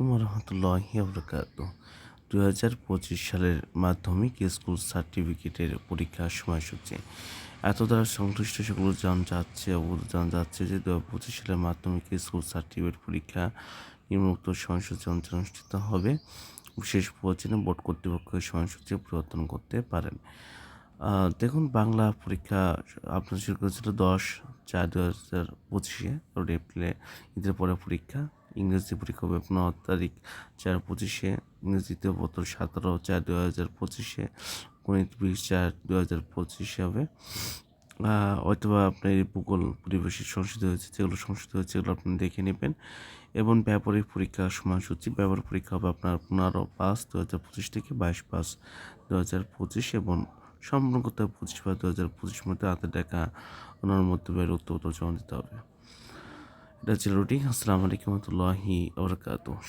আলাইকুম রহমতুল্লাহি ওবরাকাতুহ। 2025 সালের মাধ্যমিক স্কুল সার্টিফিকেটের পরীক্ষার সময়সূচি এত দ্বারা সংশ্লিষ্ট সকল জানা যাচ্ছে যে 2025 সালের মাধ্যমিক স্কুল সার্টিফিকেট পরীক্ষা নিম্নোক্ত সময়সূচি অনুষ্ঠিত হবে। বিশেষ প্রয়োজনে বোর্ড কর্তৃপক্ষ সময়সূচি পরিবর্তন করতে পারেন। দেখুন, বাংলা পরীক্ষা আপনার শুরু করেছিল 10/4/2025 এপ্রিলে ঈদের পরে পরীক্ষা। ইংরেজি পরীক্ষা হবে 15/4/2025, ইংরেজি দ্বিতীয় পত্র 17/4/2025, গণিত 20/4/2025 হবে। হয়তোবা আপনার এই ভূগোল পরিবেশের সংশোধিত হয়েছে, যেগুলো সংশোধিত হয়েছে সেগুলো আপনি দেখে নেবেন। এবং ব্যবহারিক পরীক্ষার সময়সূচি, ব্যবহারিক পরীক্ষা হবে আপনার 15/5/2025 থেকে 22/5/2025 এবং সম্পূর্ণ করতে হবে 25/5/2025 মধ্যে হাতে দেখা ওনার মধ্যে উত্তর জমা দিতে হবে। এটা ছিল রুটিন। আসসালামু আলাইকুম রহমতুল্লাহি ওয়া বারাকাতুহু।